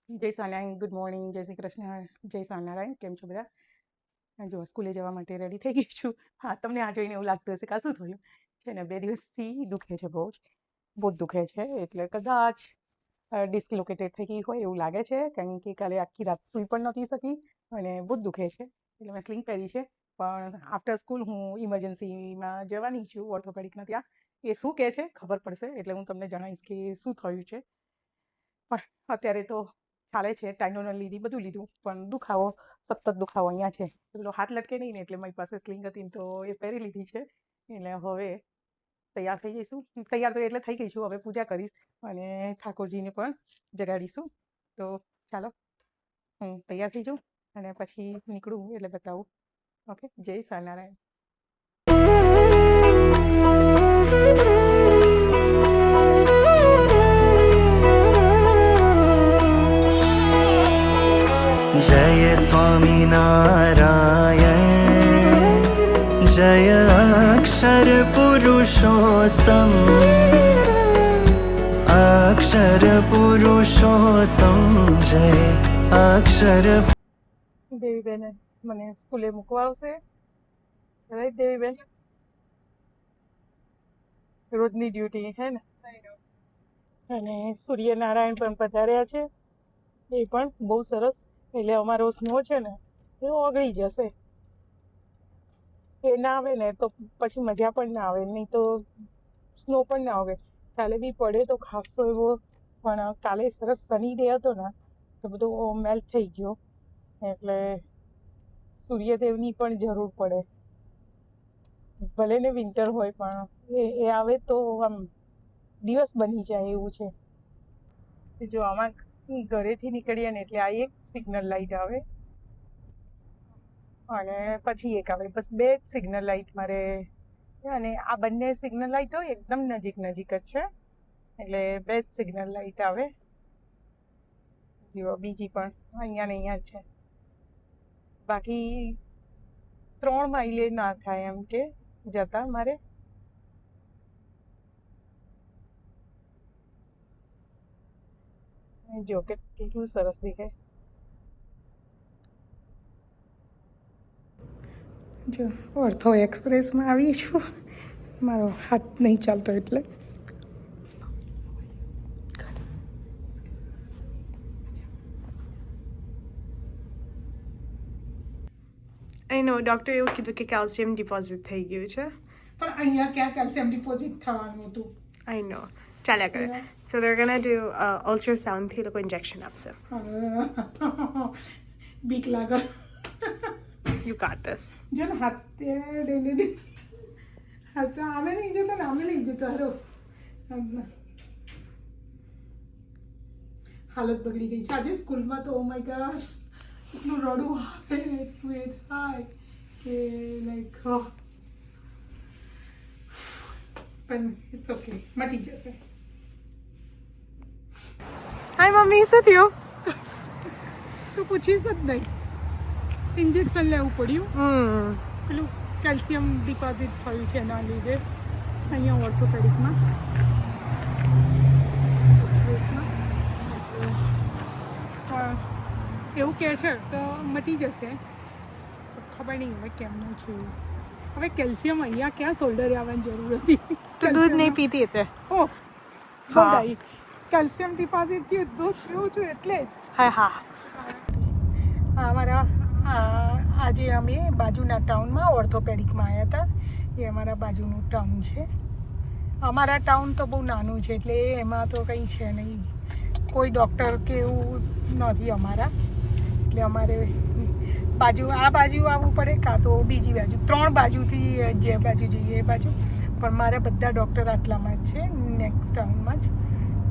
જય Swaminarayan, good morning, જય શ્રી કૃષ્ણ, જય સ્વામિનારાયણ. કેમ છો બધા? જો સ્કૂલે જવા માટે રેડી થઈ ગઈ છું. હા, તમને આ જોઈને એવું લાગતું હશે કે શું થયું છે ને, 2 દિવસથી દુખે છે, બહુ જ દુખે છે. એટલે કદાચ ડિસ્લોકેટેડ થઈ ગઈ હોય એવું લાગે છે, કારણ કે કાલે આખી રાત સૂઈ પણ નહોતી શકી અને બહુ જ દુખે છે. એટલે મેં સ્લિંગ પહેરી છે, પણ આફ્ટર સ્કૂલ હું ઇમરજન્સીમાં જવાની છું ઓર્થોપેડિકના ત્યાં. એ શું કહે છે ખબર પડશે એટલે હું તમને જણાવીશ કે શું થયું છે. પણ અત્યારે તો ચાલે છે, ટાઈનોનલ લીધી, બધું લીધું, પણ દુખાવો, સતત દુખાવો અહીંયા છે. પેલો હાથ લટકે નહીં ને, એટલે મારી પાસે સ્લિંગ હતી ને તો એ પહેરી લીધી છે. એટલે હવે તૈયાર થઈ જઈશું. તૈયાર તો એટલે થઈ ગઈ છું, હવે પૂજા કરીશ અને ઠાકોરજીને પણ જગાડીશું. તો ચાલો હું તૈયાર થઈ જાઉં અને પછી નીકળું એટલે બતાવું. ઓકે, જય સ્વામિનારાયણ. जय स्वामिनारायण जय अक्षर पुरुषोत्तम अक्षर पुरुषोत्तम जय अक्षर દેવીબેન મને સ્કૂલે મૂકવા આવશે, રાઈટ દેવીબેન? રોજની ડ્યુટી હે ને. અને સૂર્યનારાયણ પણ પધાર્યા છે, એ પણ બહુ સરસ. એટલે અમારો સ્નો છે ને એ ઓગળી જશે. એ ના આવે ને તો પછી મજા પણ ના આવે, નહીં તો સ્નો પણ ના આવે. કાલે બી પડે તો ખાસો એવો, પણ કાલે સરસ સની ડે હતો ને તો બધું મેલ્ટ થઈ ગયો. એટલે સૂર્યદેવની પણ જરૂર પડે, ભલે ને વિન્ટર હોય, પણ એ આવે તો આમ દિવસ બની જાય એવું છે. જો આમાં ઘરેથી નીકળીએ ને એટલે આ એક સિગ્નલ લાઇટ આવે અને પછી એક આવે, બસ બે જ સિગ્નલ લાઇટ મારે. અને આ બંને સિગ્નલ લાઇટો એકદમ નજીક નજીક જ છે, એટલે બે જ સિગ્નલ લાઇટ આવે. જો બીજી પણ અહીંયા ને અહીંયા જ છે. બાકી 3 માઇલે ના થાય એમ કે જતા મારે. જો કે કેટલું સરસ દેખાય. જો ઓર્થો એક્સપ્રેસમાં આવી છું, મારો હાથ નહીં ચાલતો એટલે. નો ડૉક્ટરે એવું કીધું કે કેલ્શિયમ ડિપોઝિટ થઈ ગયું છે. પણ અહીંયા ક્યાં કેલ્શિયમ ડિપોઝિટ થવાનું હતું? આઈ નો, ચાલ્યા કરે. સો they're gonna do અલ્ટ્રાસાઉન્ડથી એ લોકો ઇન્જેક્શન આપશે. બીક લાગે. You got this. જો ને હાથે ડેલી હાથ આમે નહીં જતો ને, આમે નહીં જતો. હારો હાલત બગડી ગઈ છે આજે સ્કૂલમાં તો. ઓ માય ગોશ, એટલું રડવું આવે, એટલું એ થાય કે લાઈક, પણ ઇટ્સ ઓકે, મટી જશે. હાય મમ્મી, શું થયું? તો પૂછીશ જ નહીં. ઇન્જેક્શન લેવું પડ્યું, પેલું કેલ્શિયમ ડિપોઝિટ થયું છે એના લીધે અહીંયા ઓર્થોપેડિકમાં. એવું કહે છે તો મટી જશે, ખબર નહીં હવે કેમનું છે. હવે કેલ્શિયમ અહીંયા ક્યાં શોલ્ડરે આવવાની જરૂર હતી? તો દૂધ નહીં પીતી એટલે. ઓહ, બધાઈ કેલ્શિયમ ડિપોઝિટ થયું, દૂધ પીવું છું એટલે જ. હા હા. અમારા આજે અમે બાજુના ટાઉનમાં ઓર્થોપેડિકમાં આવ્યા હતા. એ અમારા બાજુનું ટાઉન છે. અમારા ટાઉન તો બહુ નાનું છે, એટલે એમાં તો કંઈ છે નહીં, કોઈ ડૉક્ટર કે એવું નથી અમારા. એટલે અમારે આ બાજુ આવવું પડે, કાં તો બીજી બાજુ. 3 બાજુથી જે બાજુ જઈએ એ બાજુ, પણ મારે બધા ડૉક્ટર આટલામાં જ છે, નેક્સ્ટ ટાઉનમાં જ.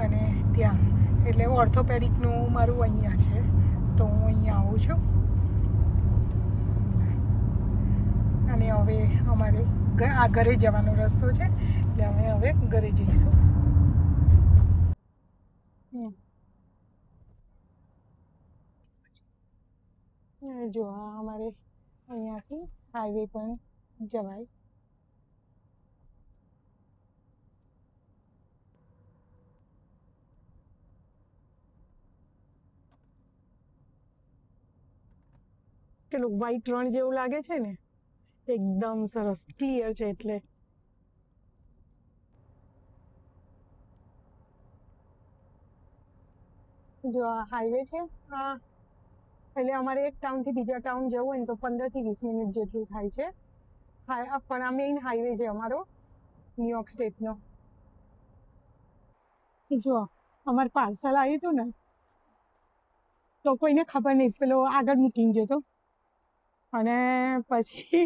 અને ત્યાં એટલે ઓર્થોપેડિકનું મારું અહીંયા છે, તો હું અહીંયા આવું છું. અને હવે અમારે આ ઘરે જવાનો રસ્તો છે, એટલે અમે હવે ઘરે જઈશું. જો અમારે અહીંયાથી હાઈવે પણ જવાય. પેલું વ્હાઈટ રણ જેવું લાગે છે ને, એકદમ સરસ ક્લિયર છે. એટલે જો આ હાઈવે છે, એટલે અમારે એક ટાઉન થી બીજા ટાઉન જવું હોય ને તો 15 થી 20 મિનિટ જેટલું થાય છે. પણ આ મેઇન હાઈવે છે અમારો ન્યુયોર્ક સ્ટેટનો. જો અમારે પાર્સલ આવ્યું હતું ને, તો કોઈને ખબર નહીં, પેલો આગળ મૂકીને ગયો હતો અને પછી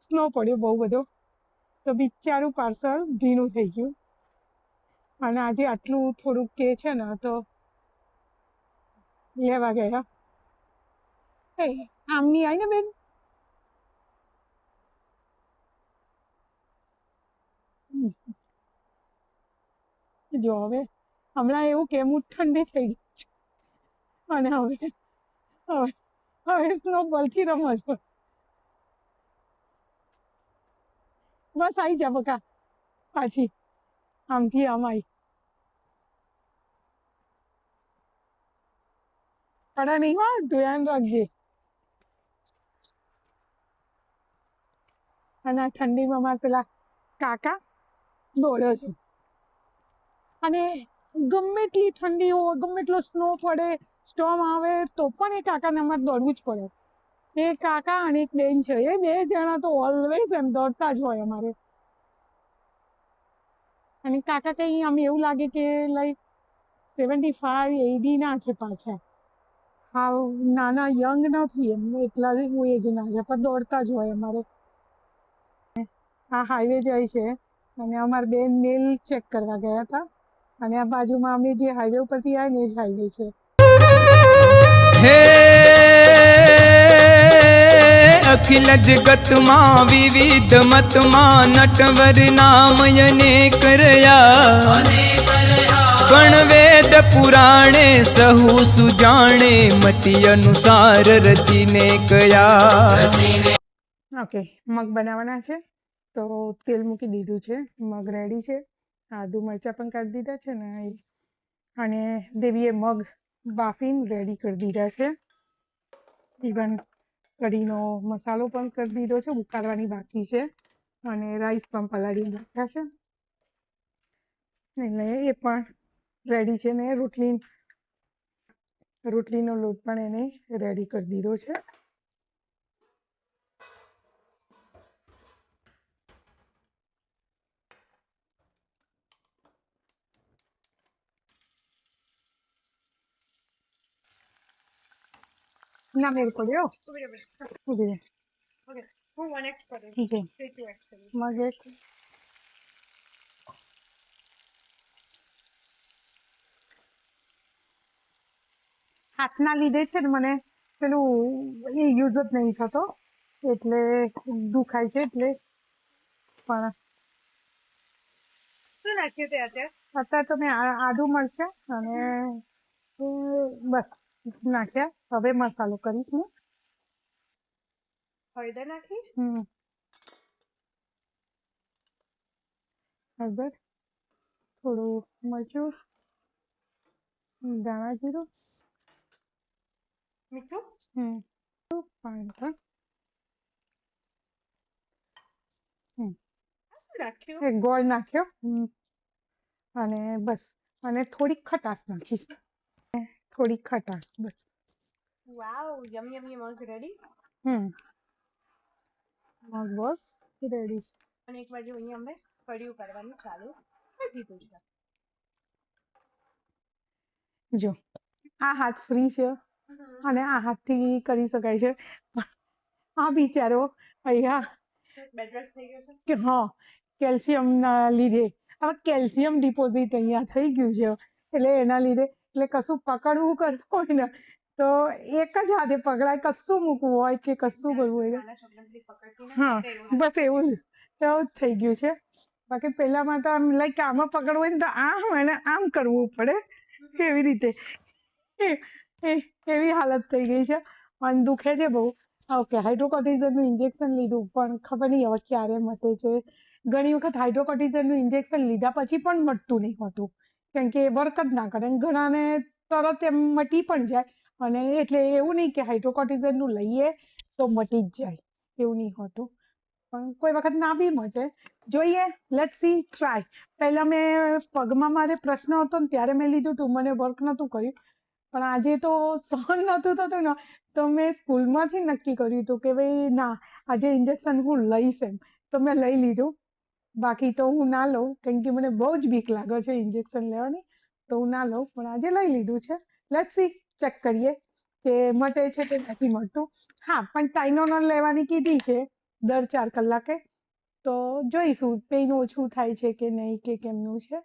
સ્નો પડ્યો બહુ બધો, તો બિચારું પાર્સલ ભીનું થઈ ગયું. અને આજે આટલું થોડુંક કે છે ને તો લેવા ગયા. આમની આવી ને બેન, જો હવે હમણાં એવું કે હું ઠંડી થઈ ગઈ છું અને હવે હવે હવે સ્નોબોલથી રમો છો. બસ આવી જા બકા, પાછી આમથી આમ આવી. પડે નહીં હો, ધ્યાન રાખજે. અને આ ઠંડીમાં મારા પેલા કાકા દોડ્યો છે, અને ગમે એટલી ઠંડી હોય, ગમે એટલો સ્નો પડે, સ્ટોર્મ આવે, તો પણ એ કાકાને અમારે દોડવું જ પડે. એ કાકા અને એક બેન છે, એ 2 જણા તો ઓલવેઝ એમ દોડતા જ હોય અમારે. અને કાકા કંઈ આમ એવું લાગે કે લાઈક 75-80 ના છે પાછા. હા, નાના યંગ નથી એમ, એટલા એજ ના છે, પણ દોડતા જ હોય અમારે. આ હાઈવે જાય છે અને અમારા બેન મેલ ચેક કરવા ગયા હતા, અને આ બાજુમાં અમે જે હાઈવે ઉપરથી આવ્યા ને એ જ હાઈવે છે. હે અખિલ જગતમાં વિવિધ મતમાં નટવર નામ અનેક રહ્યા, ગણ વેદ પુરાણે સહુ સુજાણે મતિ અનુસાર રચીને કયા. ઓકે, મગ બનાવવાના છે તો તેલ મૂકી દીધું છે, મગ રેડી છે, આદુ મરચાં પણ કાઢી દીધા છે ને, અને દેવીએ મગ બાફીને રેડી કરી દીધા છે. ઇવન કઢીનો મસાલો પણ કરી દીધો છે, ઉકાળવાની બાકી છે, અને રાઈસ પણ પલાળીને રાખ્યા છે, એટલે એ પણ રેડી છે. ને રોટલીનો લોટ પણ એને રેડી કરી દીધો છે. ना मेरे को दो, उधर Okay. હું 1x કરીશ. ठीक है. 2x કરીશ. मगे હાથના લીધે છે ને મને પેલું એ યુઝ જ નહીં થતો, એટલે દુખાય છે. એટલે પણ શું નાખ્યું તે અત્યારે? અત્યારે તો મેં આદુ મરચાં અને બસ નાખ્યા. હવે મસાલો કરીશ ને. હળદર નાખી? હળદર, થોડું મરચું, ધાણા જીરું, મીઠું, પાણી પણ. શું નાખ્યું? એક ગોળ નાખ્યો, અને બસ, અને થોડીક ખટાશ નાખીશ, થોડીક ખટાશ બસ. વાવ, યમી યમી મગ રેડી. મગ બસ રેડી. અને એક બાજુ અહીંયા અમે કઢી કરવાનું ચાલુ કરી દીધું છે. જો આ હાથ ફ્રી છે અને આ હાથથી કરી શકાય છે. આ બિચારો અહીંયા બેડરેસ્ટ થઈ ગયો છે કે હા, કેલ્શિયમના લીધે હવે કેલ્શિયમ ડિપોઝિટ અહીંયા થઈ ગયું છે, એટલે એના લીધે એટલે કશું પકડવું કરવું હોય ને તો એક જ હાથે પકડાય, કશું મૂકવું હોય કે કશું કરવું હોય. નાના છોકરાને પકડતી ને હા, બસ એવું જ થઈ ગયું છે. બાકી પહેલામાં તો આમ લાઈક આમાં પકડવું હોય ને તો આમ અને આમ કરવું પડે, એવી રીતે એવી હાલત થઈ ગઈ છે. અને દુખે છે બહુ. ઓકે, હાઇડ્રોકોર્ટિઝનનું ઇન્જેક્શન લીધું, પણ ખબર નહીં હવે ક્યારે મટે છે. ઘણી વખત હાઇડ્રોકોર્ટિઝનનું ઇન્જેક્શન લીધા પછી પણ મટતું નહીં હોતું, કેમ કે વર્ક જ ના કરે. ઘણાને તરત એમ મટી પણ જાય અને એટલે એવું નહીં કે હાઇડ્રોકોર્ટિઝનનું લઈએ તો મટી જ જાય, એવું નહીં હોતું. પણ કોઈ વખત ના બી મટે. જોઈએ, લેટ્સ સી, ટ્રાય. પહેલાં મેં પગમાં મારે પ્રશ્ન હતો ને ત્યારે મેં લીધું હતું, મને વર્ક નહોતું કર્યું. પણ આજે તો સહન નહોતું થતું ને, તો મેં સ્કૂલમાંથી નક્કી કર્યું હતું કે ભાઈ ના, આજે ઇન્જેક્શન હું લઈશ એમ. તો મેં લઈ લીધું. બાકી તો હું ના લઉં, કેમ કે મને બહુ જ બીક લાગે છે ઇન્જેક્શન લેવાની, તો હું ના લઉં. પણ આજે લઈ લીધું છે. લેટ્સ સી, ચેક કરીએ કે મટે છે કે નથી મળતું. હા, પણ ટાઇનોનોલ લેવાની કીધી છે દર 4 કલાકે. તો જોઈશું પેઇન ઓછું થાય છે કે નહીં, કે કેમનું છે.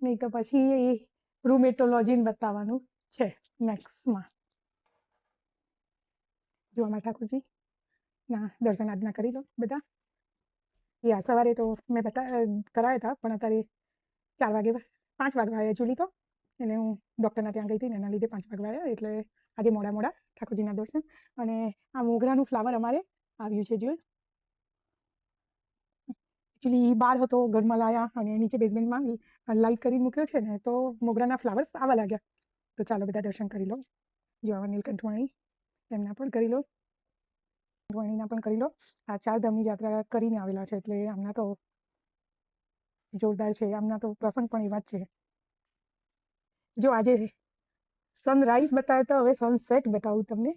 નહીં તો પછી રૂમેટોલોજીને બતાવવાનું છે નેક્સ્ટમાં. જોવા ઠાકોરજી ના દર્શન આજના કરી લો બધા. યા સવારે તો મેં કરાયા હતા, પણ અત્યારે 4 વાગે 5 વાગવા આવ્યા એકચ્યુઅલી તો. અને હું ડૉક્ટરના ત્યાં ગઈ હતી ને એના લીધે 5 વાગવા આવ્યા, એટલે આજે મોડા ઠાકોરજીના દર્શન. અને આ મોગરાનું ફ્લાવર અમારે આવ્યું છે જોઈ. એકચ્યુઅલી બહાર હતો, ઘરમાં લાયા અને નીચે બેઝમેન્ટમાં લાઇટ કરીને મૂક્યો છે ને, તો મોગરાના ફ્લાવર્સ આવવા લાગ્યા. તો ચાલો બધા દર્શન કરી લો. જો આવા નીલકંઠવાણી એમના પણ કરી લો, વણીના પણ કરી લો. આ 4 ધામની યાત્રા કરીને આવેલા છે, એટલે આમના તો જોરદાર છે. આમના તો પ્રસંગ પણ એવા જ છે. જો આજે સનરાઈઝ બતાવ્યો તો હવે સનસેટ બતાવું તમને.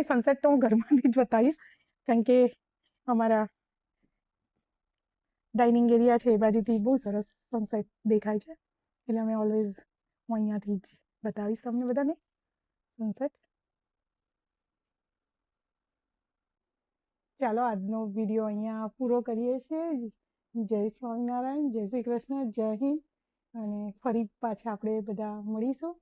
સનસેટ તો હું ઘરમાંથી જ બતાવીશ, કારણ કે અમારા ડાઇનિંગ એરિયા છે એ બાજુથી બહુ સરસ સનસેટ દેખાય છે, એટલે અમે ઓલવેઝ હું અહીંયાથી જ બતાવીશ તમને બધાને સનસેટ. ચાલો આજનો વિડીયો અહીંયા પૂરો કરીએ છીએ. જય સ્વામિનારાયણ, જય શ્રી કૃષ્ણ, જય હિન્દ. અને ફરી પાછા આપણે બધા મળીશું.